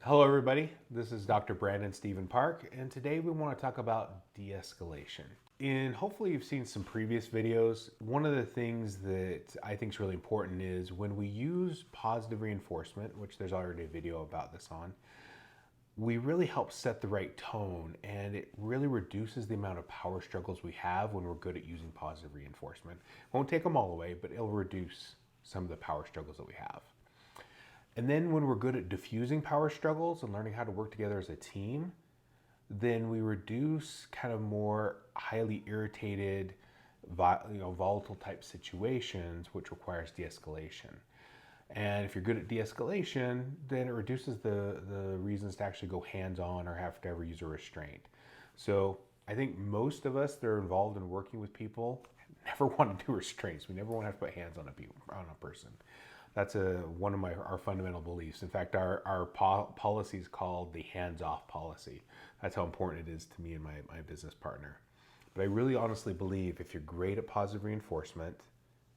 Hello everybody, this is Dr. Brandon Stephen Park, and today we want to talk about de-escalation. And hopefully you've seen some previous videos. One of the things that I think is really important is when we use positive reinforcement, which there's already a video about this on, we really help set the right tone, and it really reduces the amount of power struggles we have when we're good at using positive reinforcement. Won't take them all away, but it'll reduce some of the power struggles that we have. And then when we're good at diffusing power struggles and learning how to work together as a team, then we reduce kind of more highly irritated, volatile type situations, which requires de-escalation. And if you're good at de-escalation, then it reduces the reasons to actually go hands-on or have to ever use a restraint. So I think most of us that are involved in working with people never want to do restraints. We never want to have to put hands on a person. That's one of our fundamental beliefs. In fact, our policy is called the hands-off policy. That's how important it is to me and my business partner. But I really honestly believe if you're great at positive reinforcement,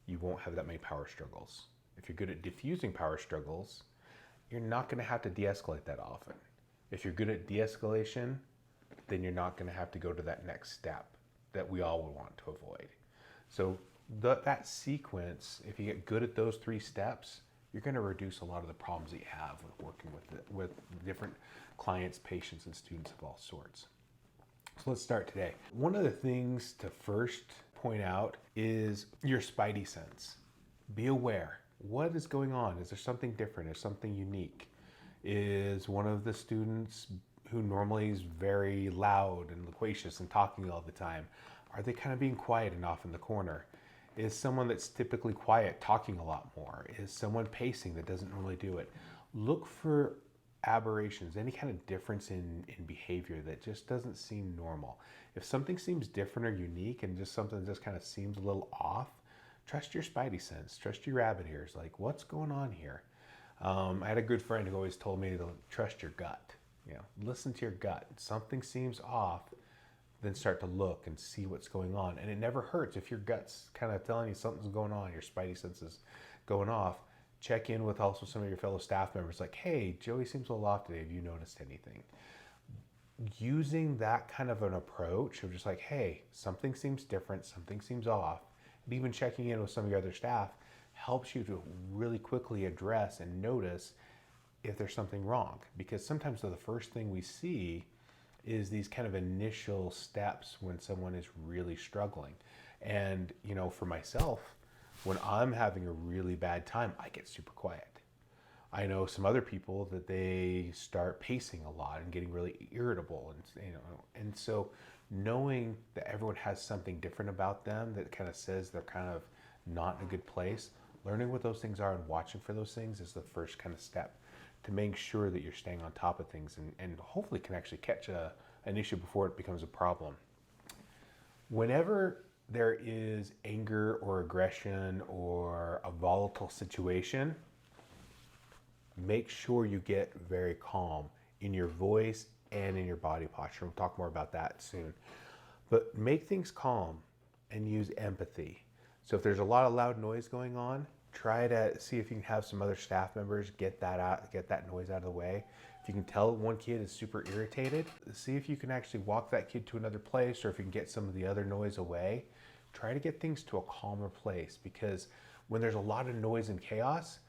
you won't have that many power struggles. If you're good at diffusing power struggles, you're not going to have to de-escalate that often. If you're good at de-escalation, then you're not going to have to go to that next step that we all would want to avoid. So that sequence, if you get good at those three steps, you're going to reduce a lot of the problems that you have with working with different clients, patients, and students of all sorts. So let's start today. One of the things to first point out is your spidey sense. Be aware. What is going on? Is there something different? Is something unique? Is one of the students who normally is very loud and loquacious and talking all the time, are they kind of being quiet and off in the corner? Is someone that's typically quiet talking a lot more? Is someone pacing that doesn't normally do it? Look for aberrations, any kind of difference in behavior that just doesn't seem normal. If something seems different or unique and just something just kind of seems a little off, trust your spidey sense, trust your rabbit ears. Like, what's going on here? I had a good friend who always told me to trust your gut. Listen to your gut. Something seems off, then start to look and see what's going on. And it never hurts if your gut's kind of telling you something's going on, your spidey senses going off. Check in with also some of your fellow staff members, like, hey, Joey seems a little off today. Have you noticed anything? Using that kind of an approach of just like, hey, something seems different, something seems off, and even checking in with some of your other staff helps you to really quickly address and notice if there's something wrong. Because sometimes the first thing we see is these kind of initial steps when someone is really struggling. And, for myself, when I'm having a really bad time, I get super quiet. I know some other people that they start pacing a lot and getting really irritable. And so knowing that everyone has something different about them that kind of says they're kind of not in a good place, learning what those things are and watching for those things is the first kind of step to make sure that you're staying on top of things and hopefully can actually catch an issue before it becomes a problem. Whenever there is anger or aggression or a volatile situation, make sure you get very calm in your voice and in your body posture. We'll talk more about that soon. But make things calm and use empathy. So if there's a lot of loud noise going on, try to see if you can have some other staff members get that noise out of the way. If you can tell one kid is super irritated, see if you can actually walk that kid to another place, or if you can get some of the other noise away. Try to get things to a calmer place, because when there's a lot of noise and chaos,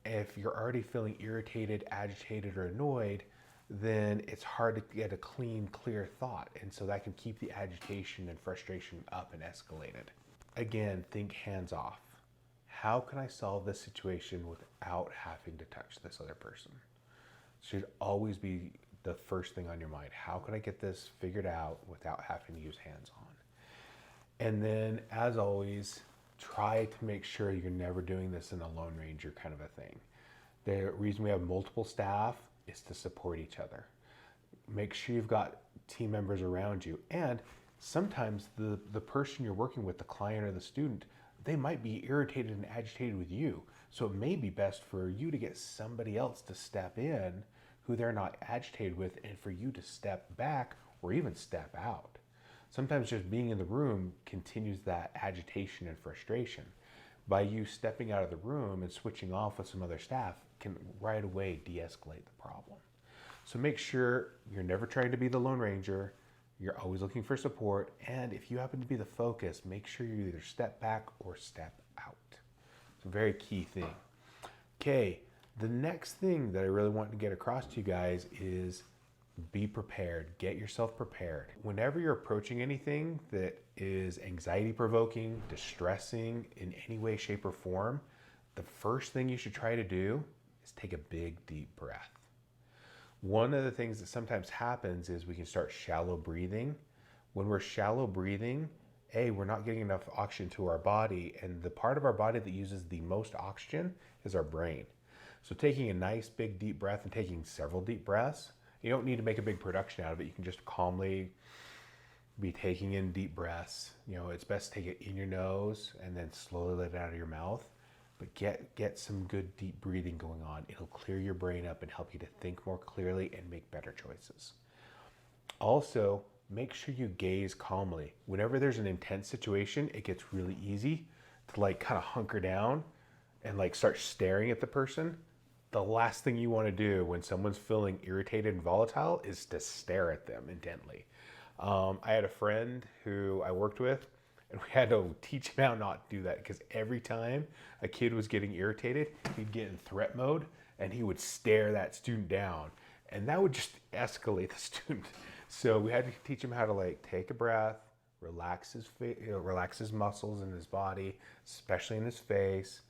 if you're already feeling irritated, agitated, or annoyed, then it's hard to get a clean, clear thought. And so that can keep the agitation and frustration up and escalated. Again, think hands off. How can I solve this situation without having to touch this other person? Should always be the first thing on your mind. How can I get this figured out without having to use hands-on? And then, as always, try to make sure you're never doing this in a Lone Ranger kind of a thing. The reason we have multiple staff is to support each other. Make sure you've got team members around you. And sometimes the person you're working with, the client or the student, they might be irritated and agitated with you. So it may be best for you to get somebody else to step in who they're not agitated with, and for you to step back or even step out. Sometimes just being in the room continues that agitation and frustration. By you stepping out of the room and switching off with some other staff can right away de-escalate the problem. So make sure you're never trying to be the Lone Ranger. You're always looking for support. And if you happen to be the focus, make sure you either step back or step out. It's a very key thing. Okay, the next thing that I really want to get across to you guys is be prepared. Get yourself prepared. Whenever you're approaching anything that is anxiety provoking, distressing in any way, shape, or form, the first thing you should try to do is take a big, deep breath. One of the things that sometimes happens is we can start shallow breathing. When we're shallow breathing, we're not getting enough oxygen to our body, and the part of our body that uses the most oxygen is our brain. So taking a nice big deep breath and taking several deep breaths, you don't need to make a big production out of it. You can just calmly be taking in deep breaths. You know, it's best to take it in your nose and then slowly let it out of your mouth. But get some good deep breathing going on. It'll clear your brain up and help you to think more clearly and make better choices. Also, make sure you gaze calmly. Whenever there's an intense situation, it gets really easy to like kind of hunker down and like start staring at the person. The last thing you want to do when someone's feeling irritated and volatile is to stare at them intently. I had a friend who I worked with, and we had to teach him how not to do that, because every time a kid was getting irritated, he'd get in threat mode and he would stare that student down, and that would just escalate the student. So we had to teach him how to like take a breath, relax his muscles in his body, especially in his face,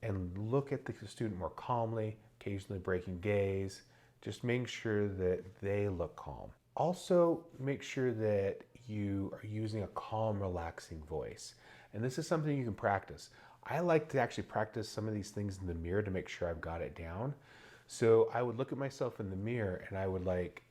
and look at the student more calmly, occasionally breaking gaze, just making sure that they look calm. Also, make sure that you are using a calm, relaxing voice. And this is something you can practice. I like to actually practice some of these things in the mirror to make sure I've got it down. So I would look at myself in the mirror and I would like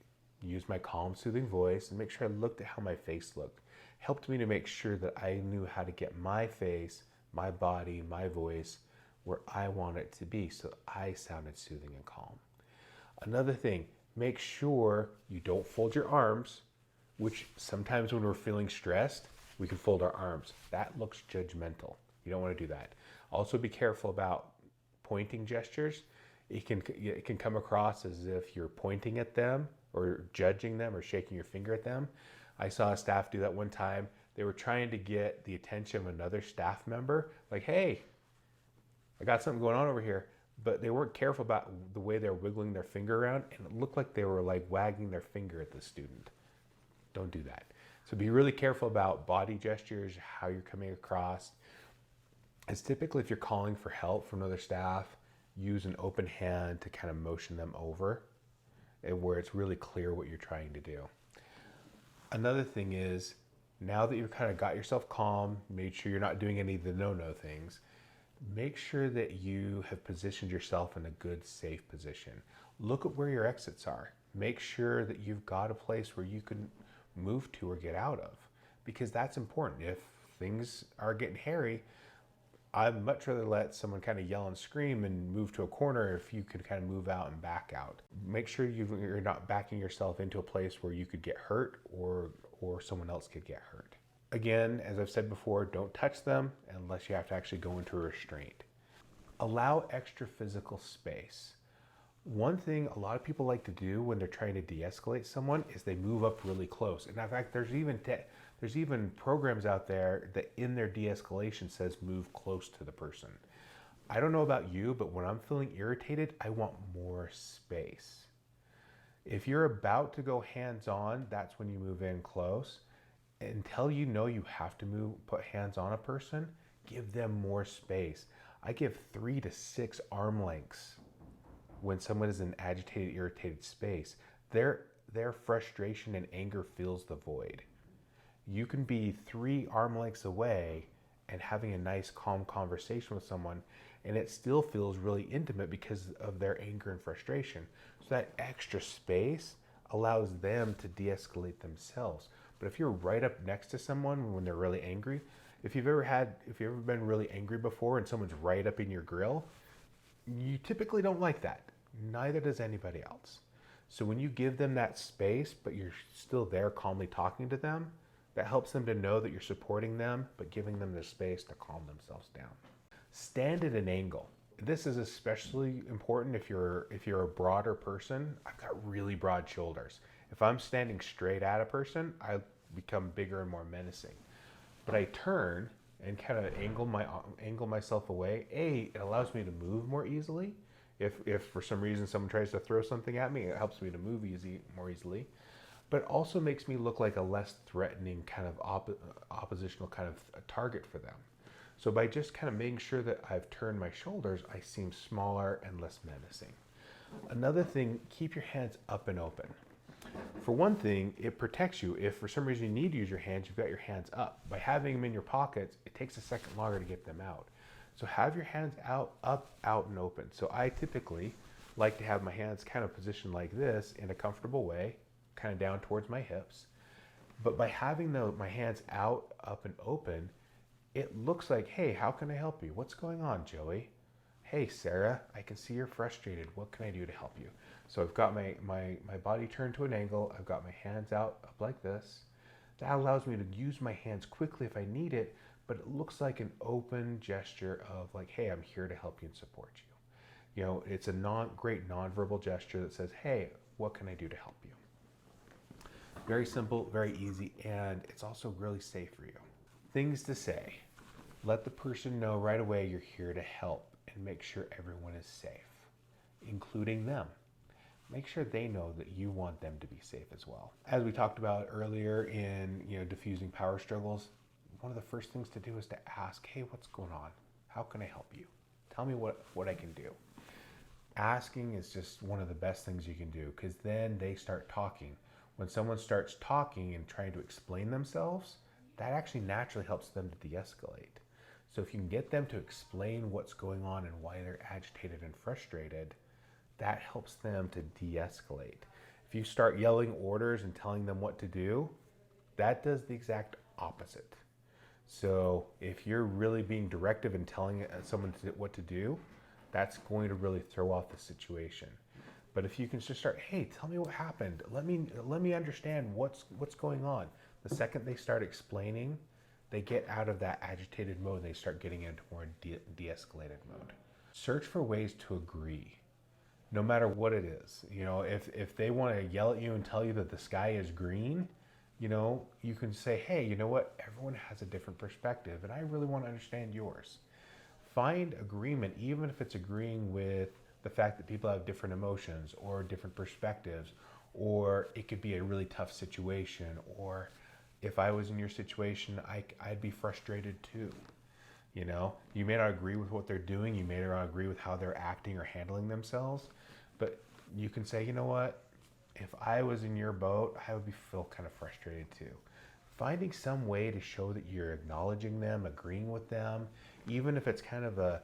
use my calm, soothing voice and make sure I looked at how my face looked. Helped me to make sure that I knew how to get my face, my body, my voice where I want it to be, so I sounded soothing and calm. Another thing, make sure you don't fold your arms, which sometimes when we're feeling stressed, we can fold our arms. That looks judgmental. You don't want to do that. Also be careful about pointing gestures. It can come across as if you're pointing at them or judging them or shaking your finger at them. I saw a staff do that one time. They were trying to get the attention of another staff member, like, hey, I got something going on over here. But they weren't careful about the way they're wiggling their finger around, and it looked like they were like wagging their finger at the student. Don't do that. So be really careful about body gestures, how you're coming across. As typically if you're calling for help from another staff, use an open hand to kind of motion them over, and where it's really clear what you're trying to do. Another thing is, now that you've kind of got yourself calm, made sure you're not doing any of the no-no things, make sure that you have positioned yourself in a good, safe position. Look at where your exits are. Make sure that you've got a place where you can move to or get out of, because that's important. If things are getting hairy, I'd much rather let someone kind of yell and scream and move to a corner if you could kind of move out and back out. Make sure you're not backing yourself into a place where you could get hurt or someone else could get hurt. Again, as I've said before, don't touch them unless you have to actually go into a restraint. Allow extra physical space. One thing a lot of people like to do when they're trying to de-escalate someone is they move up really close. And in fact, there's even programs out there that in their de-escalation says move close to the person. I don't know about you, but when I'm feeling irritated, I want more space. If you're about to go hands-on, that's when you move in close. Until you know you have to put hands on a person, give them more space. I give 3 to 6 arm lengths when someone is in agitated, irritated space. Their frustration and anger fills the void. You can be 3 arm lengths away and having a nice, calm conversation with someone, and it still feels really intimate because of their anger and frustration. So that extra space allows them to de-escalate themselves. But if you're right up next to someone when they're really angry, if you've ever been really angry before and someone's right up in your grill, you typically don't like that. Neither does anybody else. So when you give them that space, but you're still there calmly talking to them, that helps them to know that you're supporting them, but giving them the space to calm themselves down. Stand at an angle. This is especially important if you're a broader person. I've got really broad shoulders. If I'm standing straight at a person, I become bigger and more menacing. But I turn and kind of angle myself away. It allows me to move more easily. If for some reason someone tries to throw something at me, it helps me to move more easily. But it also makes me look like a less threatening kind of oppositional kind of a target for them. So by just kind of making sure that I've turned my shoulders, I seem smaller and less menacing. Another thing, keep your hands up and open. For one thing, it protects you. If for some reason you need to use your hands, you've got your hands up. By having them in your pockets, it takes a second longer to get them out. So have your hands out, up, out, and open. So I typically like to have my hands kind of positioned like this in a comfortable way, kind of down towards my hips. But by having my hands out, up, and open, it looks like, hey, how can I help you? What's going on, Joey? Hey, Sarah, I can see you're frustrated. What can I do to help you? So I've got my body turned to an angle. I've got my hands out up like this. That allows me to use my hands quickly if I need it, but it looks like an open gesture of like, hey, I'm here to help you and support you. You know, it's a great nonverbal gesture that says, hey, what can I do to help you? Very simple, very easy, and it's also really safe for you. Things to say. Let the person know right away you're here to help and make sure everyone is safe, including them. Make sure they know that you want them to be safe as well. As we talked about earlier in diffusing power struggles, one of the first things to do is to ask, hey, what's going on? How can I help you? Tell me what I can do. Asking is just one of the best things you can do, because then they start talking. When someone starts talking and trying to explain themselves, that actually naturally helps them to de-escalate. So if you can get them to explain what's going on and why they're agitated and frustrated, that helps them to de-escalate. If you start yelling orders and telling them what to do, that does the exact opposite. So if you're really being directive and telling someone what to do, that's going to really throw off the situation. But if you can just start, hey, tell me what happened. Let me understand what's going on. The second they start explaining, they get out of that agitated mode and they start getting into more de-escalated mode. Search for ways to agree, no matter what it is. If they want to yell at you and tell you that the sky is green, you can say, hey, you know what? Everyone has a different perspective and I really want to understand yours. Find agreement, even if it's agreeing with the fact that people have different emotions or different perspectives, or it could be a really tough situation, or if I was in your situation, I'd be frustrated too. You may not agree with what they're doing, you may not agree with how they're acting or handling themselves, but you can say, you know what, if I was in your boat, I would feel kind of frustrated too. Finding some way to show that you're acknowledging them, agreeing with them, even if it's kind of a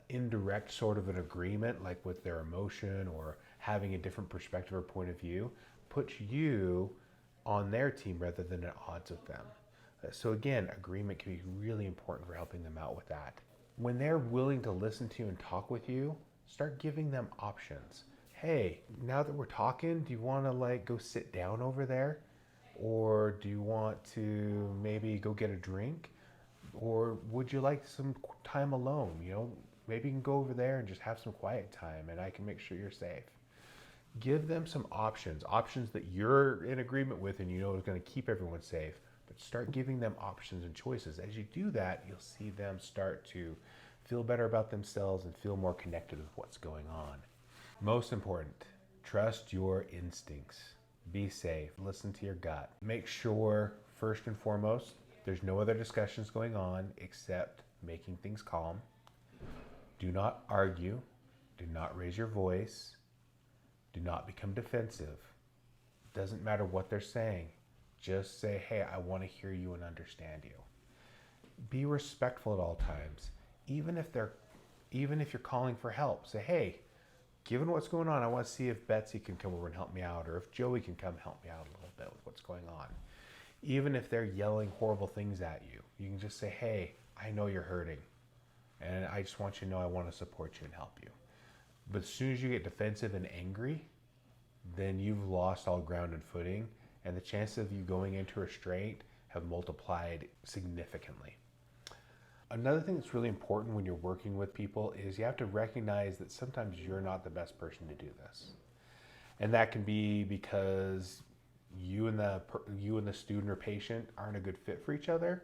indirect sort of an agreement, like with their emotion or having a different perspective or point of view, puts you on their team rather than at odds with them. So again, agreement can be really important for helping them out with that. When they're willing to listen to you and talk with you, start giving them options. Hey, now that we're talking, do you want to go sit down over there? Or do you want to maybe go get a drink? Or would you like some time alone? Maybe you can go over there and just have some quiet time and I can make sure you're safe. Give them some options that you're in agreement with and is going to keep everyone safe, but start giving them options and choices. As you do that, you'll see them start to feel better about themselves and feel more connected with what's going on. Most important, trust your instincts. Be safe. Listen to your gut. Make sure, first and foremost, there's no other discussions going on except making things calm. Do not argue. Do not raise your voice. Do not become defensive. Doesn't matter what they're saying. Just say, hey, I want to hear you and understand you. Be respectful at all times. Even if you're calling for help, say, hey, given what's going on, I want to see if Betsy can come over and help me out, or if Joey can come help me out a little bit with what's going on. Even if they're yelling horrible things at you, you can just say, hey, I know you're hurting, and I just want you to know I want to support you and help you. But as soon as you get defensive and angry, then you've lost all ground and footing, and the chances of you going into restraint have multiplied significantly. Another thing that's really important when you're working with people is you have to recognize that sometimes you're not the best person to do this. And that can be because you and the student or patient aren't a good fit for each other,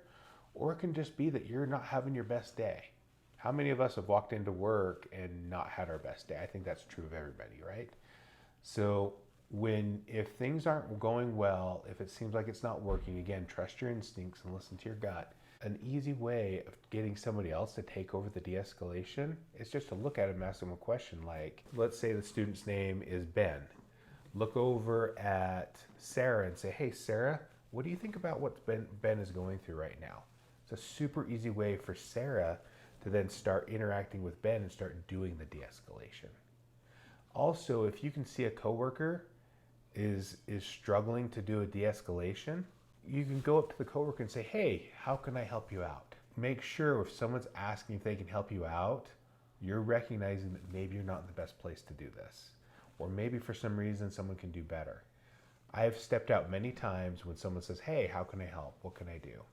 or it can just be that you're not having your best day. How many of us have walked into work and not had our best day? I think that's true of everybody, right? So if things aren't going well, if it seems like it's not working, again, trust your instincts and listen to your gut. An easy way of getting somebody else to take over the de-escalation is just to look at him and ask him a question like, let's say the student's name is Ben. Look over at Sarah and say, hey, Sarah, what do you think about what Ben is going through right now? It's a super easy way for Sarah to then start interacting with Ben and start doing the de-escalation. Also, if you can see a coworker is struggling to do a de-escalation, you can go up to the coworker and say, hey, how can I help you out? Make sure if someone's asking if they can help you out, you're recognizing that maybe you're not in the best place to do this. Or maybe for some reason someone can do better. I have stepped out many times when someone says, hey, how can I help? What can I do?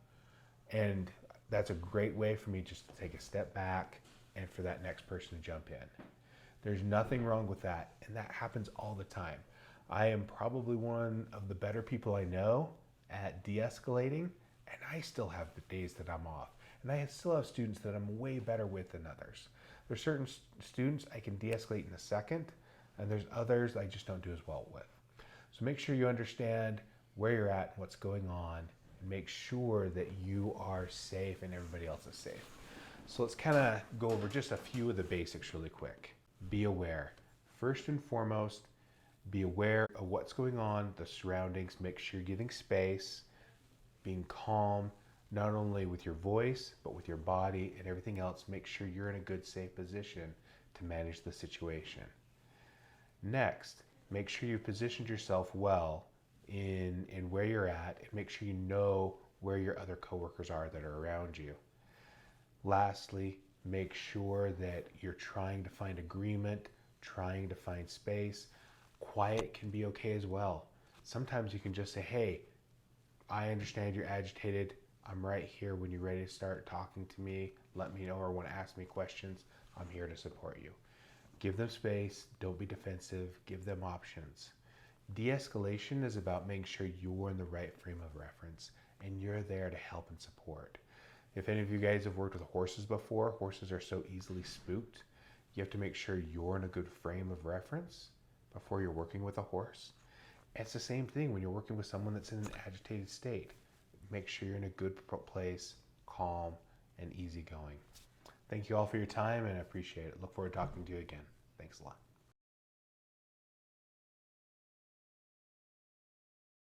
And that's a great way for me just to take a step back and for that next person to jump in. There's nothing wrong with that, and that happens all the time. I am probably one of the better people I know at de-escalating, and I still have the days that I'm off. And I still have students that I'm way better with than others. There's certain students I can de-escalate in a second, and there's others I just don't do as well with. So make sure you understand where you're at and what's going on, and make sure that you are safe and everybody else is safe. So let's kind of go over just a few of the basics really quick. Be aware. First and foremost, be aware of what's going on, the surroundings. Make sure you're giving space, being calm, not only with your voice, but with your body and everything else. Make sure you're in a good, safe position to manage the situation. Next, make sure you've positioned yourself well in where you're at, and make sure you know where your other coworkers are that are around you. Lastly, make sure that you're trying to find agreement, trying to find space. Quiet can be okay as well. Sometimes you can just say, hey, I understand you're agitated. I'm right here when you're ready to start talking to me. Let me know, or want to ask me questions. I'm here to support you. Give them space. Don't be defensive. Give them options. De-escalation is about making sure you're in the right frame of reference and you're there to help and support. If any of you guys have worked with horses before, horses are so easily spooked. You have to make sure you're in a good frame of reference before you're working with a horse. It's the same thing when you're working with someone that's in an agitated state. Make sure you're in a good place, calm, and easygoing. Thank you all for your time, and I appreciate it. Look forward to talking to you again. Thanks a lot.